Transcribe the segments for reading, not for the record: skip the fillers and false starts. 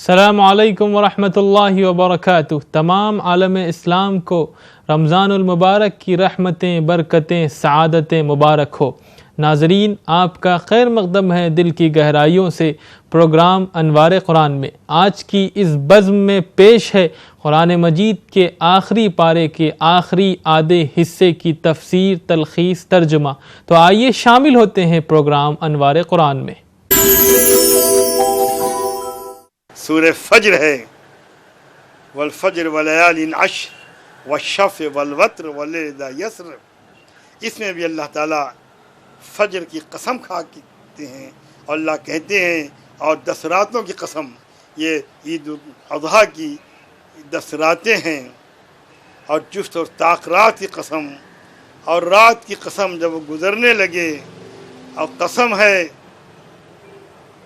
السلام علیکم ورحمۃ اللہ وبرکاتہ۔ تمام عالم اسلام کو رمضان المبارک کی رحمتیں، برکتیں، سعادتیں مبارک ہو۔ ناظرین، آپ کا خیر مقدم ہے دل کی گہرائیوں سے پروگرام انوار قرآن میں۔ آج کی اس بزم میں پیش ہے قرآن مجید کے آخری پارے کے آخری آدھے حصے کی تفسیر، تلخیص، ترجمہ۔ تو آئیے شامل ہوتے ہیں پروگرام انوار قرآن میں۔ سورہ فجر ہے، والفجر ولیال عشر والشفع والوتر واللیل اذا یسر۔ اس میں بھی اللہ تعالیٰ فجر کی قسم کھاتے ہیں اور اللہ کہتے ہیں اور 10 راتوں کی قسم، یہ عید الاضحیٰ کی 10 راتیں ہیں، اور جفت اور طاق رات کی قسم، اور رات کی قسم جب وہ گزرنے لگے، اور قسم ہے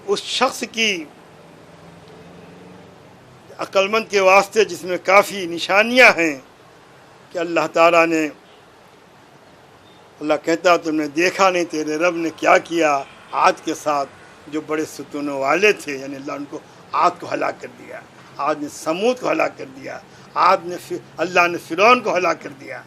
اس شخص کی عقل مند کے واسطے جس میں کافی نشانیاں ہیں کہ اللہ تعالیٰ نے، اللہ کہتا تم نے دیکھا نہیں تیرے رب نے کیا کیا عاد کے ساتھ جو بڑے ستونوں والے تھے، یعنی اللہ ان کو عاد کو ہلاک کر دیا، عاد نے سمود کو ہلاک کر دیا، اللہ نے فرعون کو ہلاک کر دیا،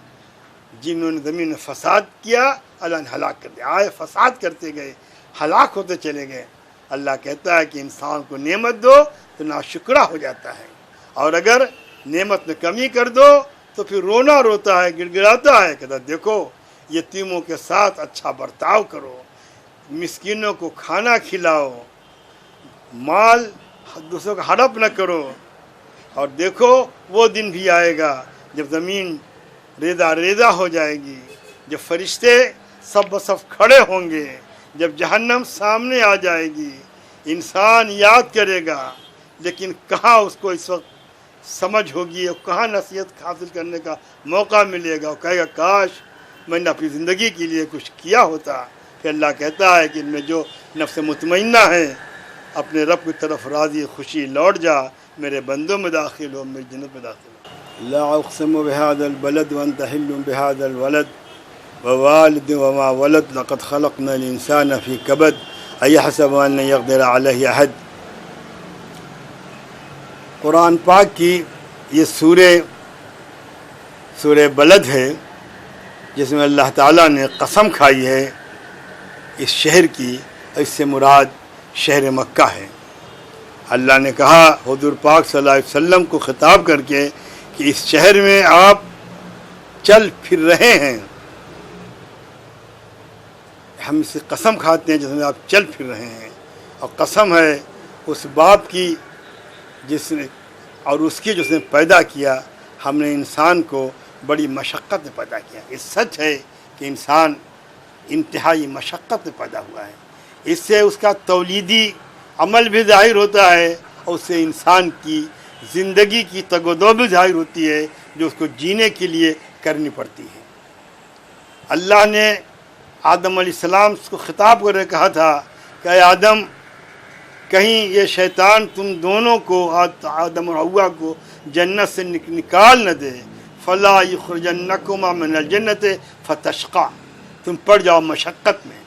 جنہوں نے زمین میں فساد کیا اللہ نے ہلاک کر دیا۔ آئے فساد کرتے گئے، ہلاک ہوتے چلے گئے۔ اللہ کہتا ہے کہ انسان کو نعمت دو تو ناشکرا ہو جاتا ہے، اور اگر نعمت میں کمی کر دو تو پھر رونا روتا ہے، گڑ گڑاتا ہے، کہتا دیکھو یتیموں کے ساتھ اچھا برتاؤ کرو، مسکینوں کو کھانا کھلاؤ، مال دوسروں کا ہڑپ نہ کرو، اور دیکھو وہ دن بھی آئے گا جب زمین ریزہ ریزہ ہو جائے گی، جب فرشتے سب بصف کھڑے ہوں گے، جب جہنم سامنے آ جائے گی، انسان یاد کرے گا، لیکن کہاں اس کو اس وقت سمجھ ہوگی اور کہاں نصیحت حاصل کرنے کا موقع ملے گا۔ وہ کہے گا کاش میں نے اپنی زندگی کے لیے کچھ کیا ہوتا۔ کہ اللہ کہتا ہے کہ ان میں جو نفس مطمئنہ ہے اپنے رب کی طرف راضی خوشی لوٹ جا، میرے بندوں میں داخل ہو، میری جنت میں داخل ہو۔ لا اقسم بهذا البلد وانت حل بهذا الولد ووالد وما ولد لقد خلقنا الانسان في كبد ايحسب ان لن يقدر عليه احد۔ قرآن پاک کی یہ سورہ بلد ہے، جس میں اللہ تعالیٰ نے قسم کھائی ہے اس شہر کی، اس سے مراد شہر مکہ ہے۔ اللہ نے کہا حضور پاک صلی اللہ علیہ وسلم کو خطاب کر کے کہ اس شہر میں آپ چل پھر رہے ہیں، ہم اس سے قسم کھاتے ہیں جس میں آپ چل پھر رہے ہیں، اور قسم ہے اس باپ کی جس نے اور اس کی جس نے پیدا کیا۔ ہم نے انسان کو بڑی مشقت میں پیدا کیا۔ یہ سچ ہے کہ انسان انتہائی مشقت میں پیدا ہوا ہے، اس سے اس کا تولیدی عمل بھی ظاہر ہوتا ہے، اور اس سے انسان کی زندگی کی تگ و دو بھی ظاہر ہوتی ہے جو اس کو جینے کے لیے کرنی پڑتی ہے۔ اللہ نے آدم علیہ السلام کو خطاب کر کے کہا تھا کہ اے آدم، کہیں یہ شیطان تم دونوں کو، آدم اور حوا کو، جنت سے نکال نہ دے، فلا یخرجنکما من الجنت فتشقا، تم پڑ جاؤ مشقت میں۔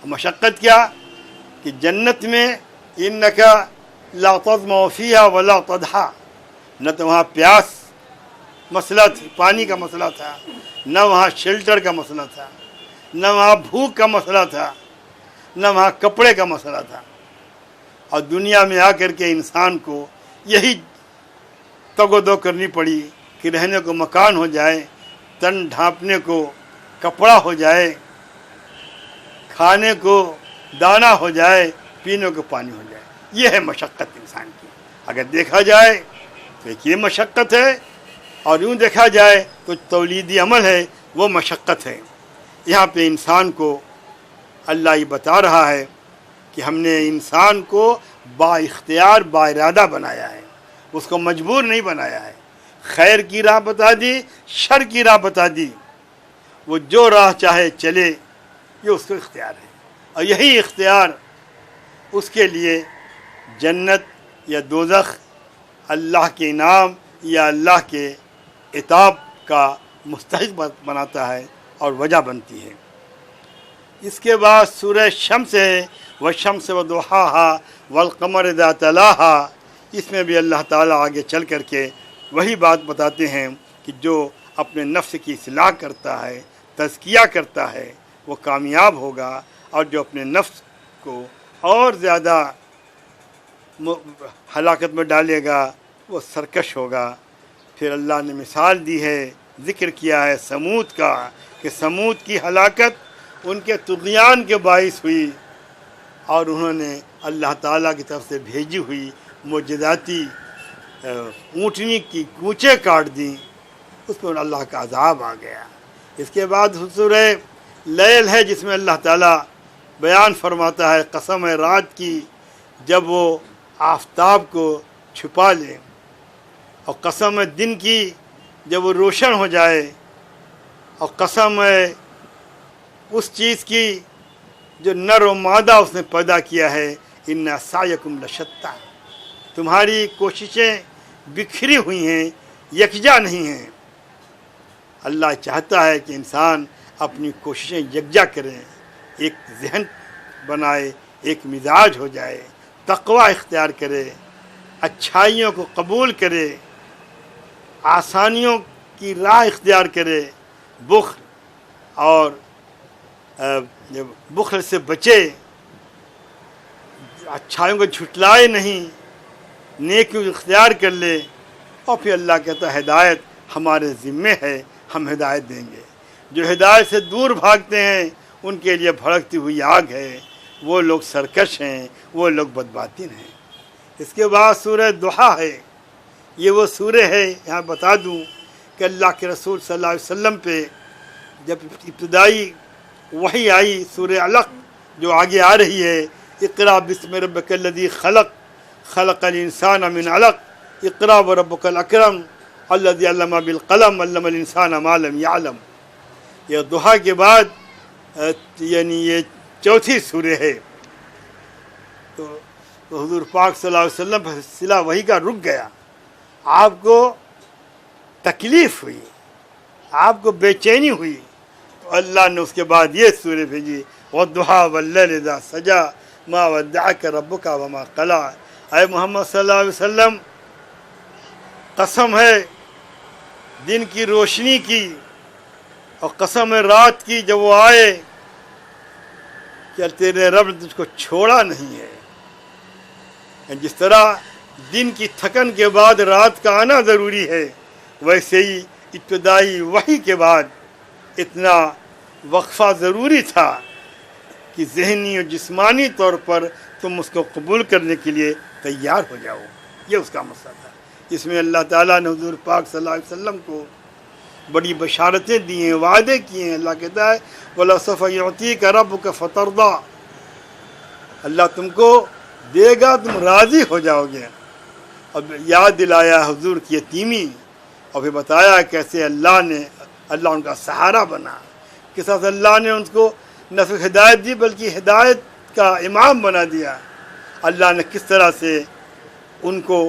مشقت کیا کہ جنت میں انکا لا تظمأ فیہا ولا تضحا، نہ تو وہاں پیاس مسئلہ تھی، پانی کا مسئلہ تھا، نہ وہاں شیلٹر کا مسئلہ تھا، نہ وہاں بھوک کا مسئلہ تھا، نہ وہاں کپڑے کا مسئلہ تھا۔ اور دنیا میں آ کر کے انسان کو یہی تگ و دو کرنی پڑی کہ رہنے کو مکان ہو جائے، تن ڈھانپنے کو کپڑا ہو جائے، کھانے کو دانہ ہو جائے، پینے کو پانی ہو جائے۔ یہ ہے مشقت انسان کی۔ اگر دیکھا جائے تو ایک یہ مشقت ہے، اور یوں دیکھا جائے تو تولیدی عمل ہے، وہ مشقت ہے۔ یہاں پہ انسان کو اللہ یہ بتا رہا ہے کہ ہم نے انسان کو با اختیار با ارادہ بنایا ہے، اس کو مجبور نہیں بنایا ہے۔ خیر کی راہ بتا دی، شر کی راہ بتا دی، وہ جو راہ چاہے چلے، یہ اس کو اختیار ہے، اور یہی اختیار اس کے لیے جنت یا دوزخ، اللہ کے انعام یا اللہ کے عتاب کا مستحق بناتا ہے اور وجہ بنتی ہے۔ اس کے بعد سورہ شمس ہے، والشمس وضحاها والقمر اذا تلاها، اس میں بھی اللہ تعالیٰ آگے چل کر کے وہی بات بتاتے ہیں کہ جو اپنے نفس کی اصلاح کرتا ہے، تزکیہ کرتا ہے، وہ کامیاب ہوگا، اور جو اپنے نفس کو اور زیادہ ہلاکت میں ڈالے گا وہ سرکش ہوگا۔ پھر اللہ نے مثال دی ہے، ذکر کیا ہے سمود کا، کہ سمود کی ہلاکت ان کے طغیان کے باعث ہوئی، اور انہوں نے اللہ تعالیٰ کی طرف سے بھیجی ہوئی معجزاتی اونٹنی کی کوچیں کاٹ دیں، اس پر اللہ کا عذاب آ گیا۔ اس کے بعد سورہ لیل ہے جس میں اللہ تعالیٰ بیان فرماتا ہے، قسم ہے رات کی جب وہ آفتاب کو چھپا لے، اور قسم ہے دن کی جب وہ روشن ہو جائے، اور قسم ہے اس چیز کی جو نر و مادہ اس نے پیدا کیا ہے، ان سعیکم لشتیٰ، تمہاری کوششیں بکھری ہوئی ہیں، یکجا نہیں ہیں۔ اللہ چاہتا ہے کہ انسان اپنی کوششیں یکجا کرے، ایک ذہن بنائے، ایک مزاج ہو جائے، تقوی اختیار کرے، اچھائیوں کو قبول کرے، آسانیوں کی راہ اختیار کرے، بخل اور بخل سے بچے، اچھائیوں کو جھٹلائے نہیں، نیکیوں اختیار کر لے، اور پھر اللہ کہتا ہے ہدایت ہمارے ذمے ہے، ہم ہدایت دیں گے۔ جو ہدایت سے دور بھاگتے ہیں ان کے لیے بھڑکتی ہوئی آگ ہے، وہ لوگ سرکش ہیں، وہ لوگ بدباطن ہیں۔ اس کے بعد سورہ ضحیٰ ہے، یہ وہ سورہ ہے، یہاں بتا دوں کہ اللہ کے رسول صلی اللہ علیہ وسلم پہ جب ابتدائی وحی آئی سورہ علق جو آگے آ رہی ہے، اقرأ بسم ربک الذی خلق خلق الانسان من علق اقرأ وربک الاکرم الذی علم بالقلم علم الانسان ما لم یعلم، یہ ضحیٰ کے بعد یعنی یہ چوتھی سورہ ہے۔ تو حضور پاک صلی اللہ علیہ وسلم پر سلسلہ وحی کا رک گیا، آپ کو تکلیف ہوئی، آپ کو بے چینی ہوئی، تو اللہ نے اس کے بعد یہ سورہ بھیجی، والضحیٰ واللیل اذا سجی ما ودعک ربک وما قلی۔ اے محمد صلی اللہ علیہ وسلم، قسم ہے دن کی روشنی کی، اور قسم ہے رات کی جب وہ آئے، کہ تیرے رب نے تجھ کو چھوڑا نہیں ہے۔ جس طرح دن کی تھکن کے بعد رات کا آنا ضروری ہے، ویسے ہی ابتدائی وحی کے بعد اتنا وقفہ ضروری تھا کہ ذہنی اور جسمانی طور پر تم اس کو قبول کرنے کے لیے تیار ہو جاؤ، یہ اس کا مسئلہ تھا۔ اس میں اللہ تعالیٰ نے حضور پاک صلی اللہ علیہ وسلم کو بڑی بشارتیں دی ہیں، وعدے کیے ہیں۔ اللہ کہتا ہے وَلَسَوْفَ يُعْطِيكَ رَبُّكَ فَتَرْضَىٰ، اللہ تم کو دے گا، تم راضی ہو جاؤ گے۔ اب یاد دلایا حضور کی یتیمی، اور پھر بتایا کیسے اللہ ان کا سہارا بنا، کس طرح اللہ نے ان کو نہ صرف ہدایت دی بلکہ ہدایت کا امام بنا دیا۔ اللہ نے کس طرح سے ان کو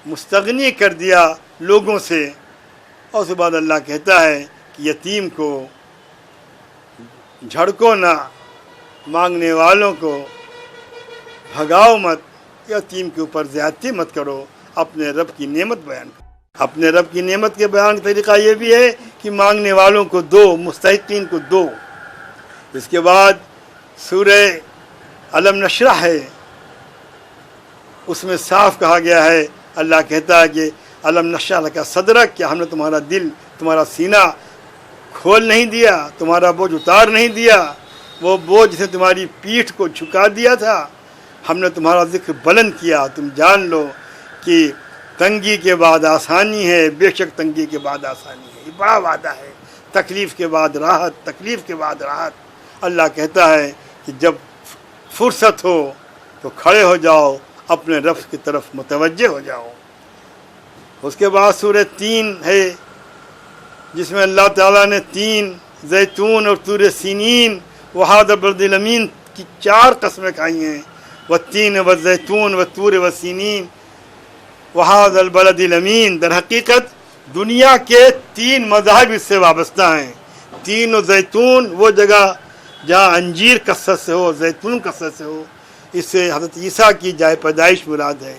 مستغنی کر دیا لوگوں سے، اور اس کے بعد اللہ کہتا ہے کہ یتیم کو جھڑکو نہ، مانگنے والوں کو بھگاؤ مت، یتیم کے اوپر زیادتی مت کرو، اپنے رب کی نعمت بیان کرو۔ اپنے رب کی نعمت کے بیان کا طریقہ یہ بھی ہے کہ مانگنے والوں کو دو، مستحقین کو دو۔ اس کے بعد سورہ علم نشرح ہے، اس میں صاف کہا گیا ہے، اللہ کہتا ہے کہ علم نشرح لک صدرک، کہ ہم نے تمہارا دل، تمہارا سینہ کھول نہیں دیا، تمہارا بوجھ اتار نہیں دیا، وہ بوجھ جس نے تمہاری پیٹھ کو جھکا دیا تھا، ہم نے تمہارا ذکر بلند کیا۔ تم جان لو کہ تنگی کے بعد آسانی ہے، بے شک تنگی کے بعد آسانی ہے، یہ بڑا وعدہ ہے، تکلیف کے بعد راحت، تکلیف کے بعد راحت۔ اللہ کہتا ہے کہ جب فرصت ہو تو کھڑے ہو جاؤ، اپنے رب کی طرف متوجہ ہو جاؤ۔ اس کے بعد سورہ تین ہے جس میں اللہ تعالیٰ نے تین، زیتون اور طور سینین وہذا البلد الامین کی 4 قسمیں کھائی ہیں، والتین والزیتون والطور والسینین وہذا البلد الامین۔ در حقیقت دنیا کے 3 مذاہب اس سے وابستہ ہیں۔ تین و زیتون وہ جگہ جہاں انجیر کثرت سے ہو، زیتون کثرت سے ہو، اس سے حضرت عیسیٰ کی جائے پیدائش مراد ہے۔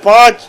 5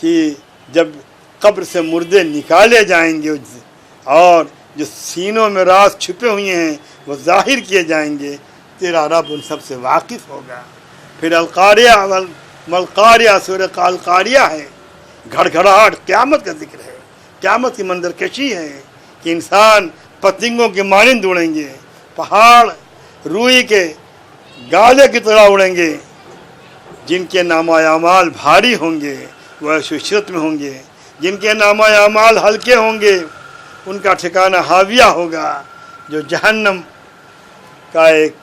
کہ جب قبر سے مردے نکالے جائیں گے اور جو سینوں میں راز چھپے ہوئے ہیں وہ ظاہر کیے جائیں گے، تیرا رب ان سب سے واقف ہوگا۔ پھر القاریہ ملقاریہ، سورہ القاریہ ہے، گھڑ گھڑاہٹ، قیامت کا ذکر ہے، قیامت کی منظر کشی ہے کہ انسان پتنگوں کے مانند اڑیں گے، پہاڑ روئی کے گالے کی طرح اڑیں گے، جن کے نامہ اعمال بھاری ہوں گے وہ عشرت میں ہوں گے، جن کے نامہ اعمال ہلکے ہوں گے ان کا ٹھکانہ حاویہ ہوگا، جو جہنم کا ایک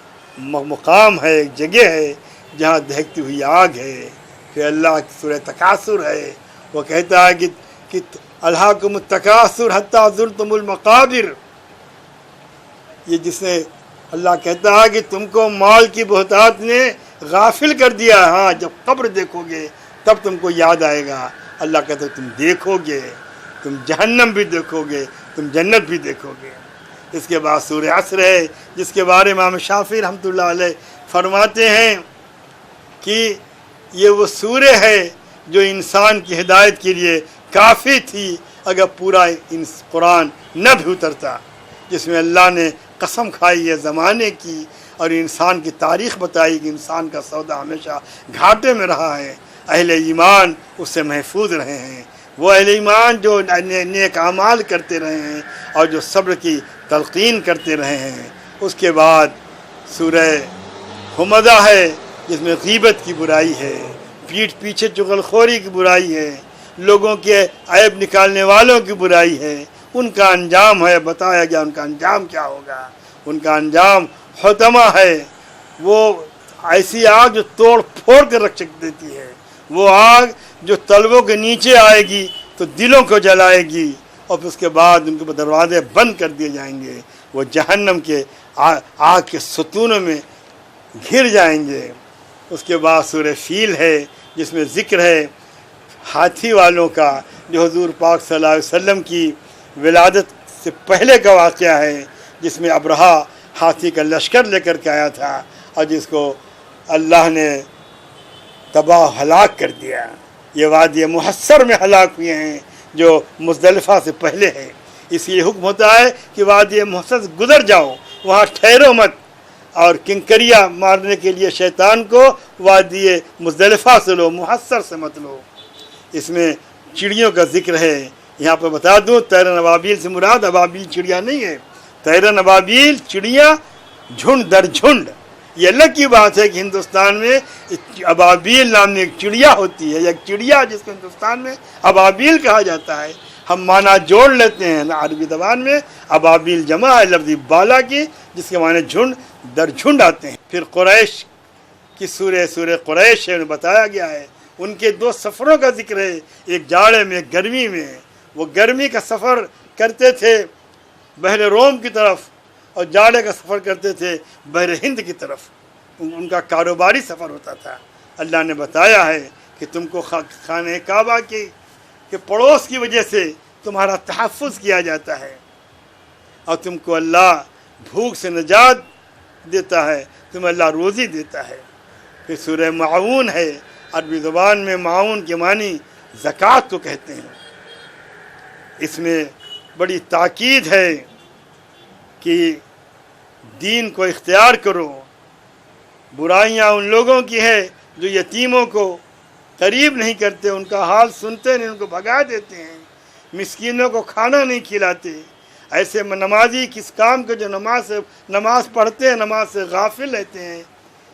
مقام ہے، ایک جگہ ہے جہاں دہکتی ہوئی آگ ہے۔ پھر اللہ کی سورہ تکاثر ہے، وہ کہتا ہے کہ الہاکم التکاثر حتی زرتم المقابر، یہ جس نے اللہ کہتا ہے کہ تم کو مال کی بہتات نے غافل کر دیا، ہاں جب قبر دیکھو گے تب تم کو یاد آئے گا۔ اللہ کہتا ہے تم دیکھو گے، تم جہنم بھی دیکھو گے، تم جنت بھی دیکھو گے۔ اس کے بعد سورہ عصر ہے، جس کے بارے میں امام شافعی رحمۃ اللہ علیہ فرماتے ہیں کہ یہ وہ سورہ ہے جو انسان کی ہدایت کے لیے کافی تھی اگر پورا قرآن نہ بھی اترتا، جس میں اللہ نے قسم کھائی ہے زمانے کی اور انسان کی تاریخ بتائی کہ انسان کا سودا ہمیشہ گھاٹے میں رہا ہے، اہل ایمان اس سے محفوظ رہے ہیں، وہ اہل ایمان جو نیک اعمال کرتے رہے ہیں اور جو صبر کی تلقین کرتے رہے ہیں۔ اس کے بعد سورہ حمزہ ہے، جس میں غیبت کی برائی ہے، پیٹھ پیچھے چغلخوری کی برائی ہے، لوگوں کے عیب نکالنے والوں کی برائی ہے، ان کا انجام ہے، بتایا گیا ان کا انجام کیا ہوگا۔ ان کا انجام حطمہ ہے، وہ ایسی آگ جو توڑ پھوڑ کر رکھ دیتی ہے، وہ آگ جو تلووں کے نیچے آئے گی تو دلوں کو جلائے گی، اور پھر اس کے بعد ان کے دروازے بند کر دیے جائیں گے، وہ جہنم کے آگ کے ستونوں میں گھر جائیں گے۔ اس کے بعد سورہ فیل ہے، جس میں ذکر ہے ہاتھی والوں کا، جو حضور پاک صلی اللہ علیہ وسلم کی ولادت سے پہلے کا واقعہ ہے، جس میں ابرہا ہاتھی کا لشکر لے کر کے آیا تھا اور جس کو اللہ نے تباہ ہلاک کر دیا۔ یہ وادی محصر میں ہلاک ہوئے ہیں جو مزدلفہ سے پہلے ہے، اس لیے حکم ہوتا ہے کہ وادی محصر سے گزر جاؤ، وہاں ٹھہرو مت، اور کنکریہ مارنے کے لیے شیطان کو وادی مزدلفہ سے لو، محصر سے مت لو۔ اس میں چڑیوں کا ذکر ہے، یہاں پہ بتا دوں طیرن ابابیل سے مراد ابابیل چڑیا نہیں ہے، طیرن ابابیل چڑیا جھنڈ در جھنڈ۔ یہ الگ کی بات ہے کہ ہندوستان میں ابابیل نام ایک چڑیا ہوتی ہے، ایک چڑیا جس کو ہندوستان میں ابابیل کہا جاتا ہے، ہم معنی جوڑ لیتے ہیں عربی زبان میں، ابابیل جمع ہے لفظ بالا کی، جس کے معنی جھنڈ در جھنڈ آتے ہیں۔ پھر قریش کی سورہ قریش ہے، بتایا گیا ہے ان کے دو سفروں کا ذکر ہے، ایک جاڑے میں ایک گرمی میں، وہ گرمی کا سفر کرتے تھے بحر روم کی طرف اور جاڑے کا سفر کرتے تھے بحر ہند کی طرف، ان کا کاروباری سفر ہوتا تھا۔ اللہ نے بتایا ہے کہ تم کو خانہ کعبہ کے پڑوس کی وجہ سے تمہارا تحفظ کیا جاتا ہے، اور تم کو اللہ بھوک سے نجات دیتا ہے، تمہیں اللہ روزی دیتا ہے۔ پھر سورہ معاون ہے، عربی زبان میں معاون کے معنی زکوٰۃ کو کہتے ہیں۔ اس میں بڑی تاکید ہے کہ دین کو اختیار کرو، برائیاں ان لوگوں کی ہے جو یتیموں کو قریب نہیں کرتے، ان کا حال سنتے نہیں، ان کو بھگا دیتے ہیں، مسکینوں کو کھانا نہیں کھلاتے۔ ایسے نمازی کس کام کے جو نماز پڑھتے ہیں، نماز سے غافل رہتے ہیں۔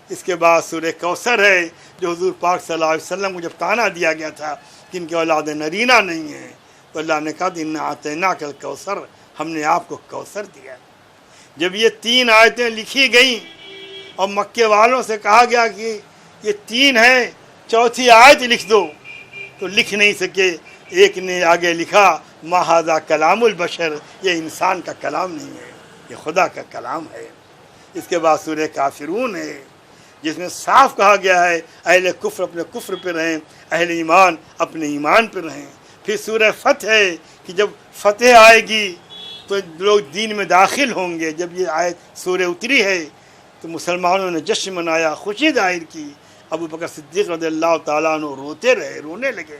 اس کے بعد سورہ کوثر ہے، جو حضور پاک صلی اللہ علیہ وسلم کو جب طعنہ دیا گیا تھا کہ ان کی اولاد نرینہ نہیں ہے، تو اللہ نے کہا اِنَّا أَعْطَيْنَاكَ الْكَوْثَرَ، ہم نے آپ کو کوثر دیا۔ جب یہ 3 آیتیں لکھی گئیں اور مکے والوں سے کہا گیا کہ یہ 3 ہیں، چوتھی آیت لکھ دو، تو لکھ نہیں سکے۔ ایک نے آگے لکھا ما ھذا کلام البشر، یہ انسان کا کلام نہیں ہے، یہ خدا کا کلام ہے۔ اس کے بعد سورہ کافرون ہے، جس میں صاف کہا گیا ہے اہل کفر اپنے کفر پہ رہیں، اہل ایمان اپنے ایمان پہ رہیں۔ پھر سورہ فتح ہے کہ جب فتح آئے گی تو لوگ دین میں داخل ہوں گے۔ جب یہ آیت سورہ اتری ہے تو مسلمانوں نے جشن منایا، خوشی ظاہر کی، ابو بکر صدیق رضی اللہ تعالیٰ عنہ روتے رہے، رونے لگے۔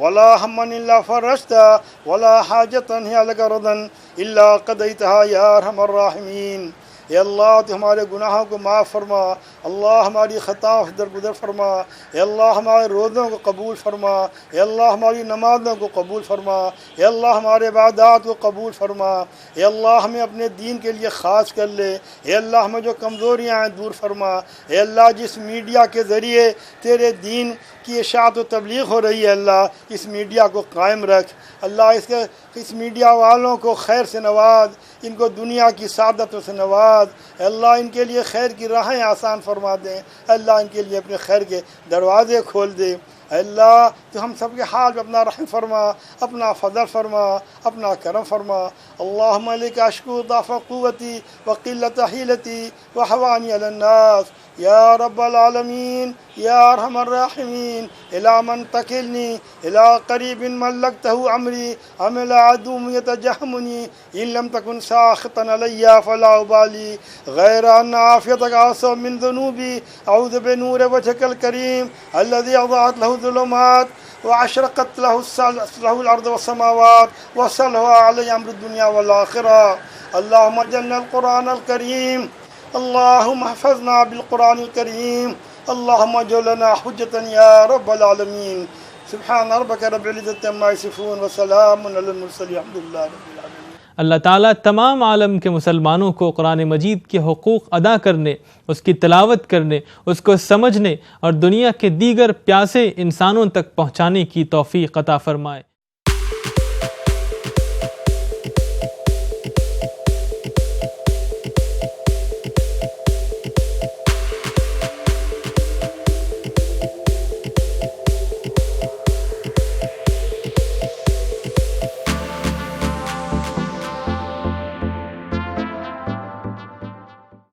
ولا هما إلا فرجتها ولا حاجة هي لك رضا إلا قضيتها يا أرحم الراحمين۔ اے اللہ تو ہمارے گناہوں کو معاف فرما، اللہ ہماری خطاؤں سے درگزر فرما، اے اللہ ہمارے روزوں کو قبول فرما، اے اللہ ہماری نمازوں کو قبول فرما، اے اللہ ہمارے عبادات کو قبول فرما، اے اللہ ہمیں اپنے دین کے لیے خاص کر لے، اے اللہ ہمیں جو کمزوریاں ہیں دور فرما، اے اللہ جس میڈیا کے ذریعے تیرے دین کی اشاعت و تبلیغ ہو رہی ہے، اللہ اس میڈیا کو قائم رکھ، اللہ اس میڈیا والوں کو خیر سے نواز، ان کو دنیا کی سعادتوں سے نواز، اے اللہ ان کے لیے خیر کی راہیں آسان فرما دیں، اے اللہ ان کے لیے اپنے خیر کے دروازے کھول دے، اے اللہ تو ہم سب کے حال پہ اپنا رحم فرما، اپنا فضل فرما، اپنا کرم فرما۔ اللہم علیک اشکو ضعف قوتی وقلت حیلتی وحوانی علی الناس یا رب العالمین یا ارحم الراحمین، الی من تکلنی الی قریب ملکتہ امری ام الی عدو یتجہمنی ان لم تکن ساخطا علی فلا ابالی غیر ان عافیتک اعصم من ذنوبی اعوذ بنور وجهک الکریم الذی اضاءت له الظلمات واشرقت له الارض والسماوات وصلح علی امر الدنیا والآخرہ۔ اللہم اجعلنا القرآن الکریم، اللہم احفظنا بالقرآن الکریم، اللہم اجعلنا حجتا یا رب العالمین۔ سبحان ربک رب العزت عما یصفون وسلام علی المرسلین الحمد للہ رب العالمین۔ اللہ تعالیٰ تمام عالم کے مسلمانوں کو قرآن مجید کے حقوق ادا کرنے، اس کی تلاوت کرنے، اس کو سمجھنے اور دنیا کے دیگر پیاسے انسانوں تک پہنچانے کی توفیق عطا فرمائے۔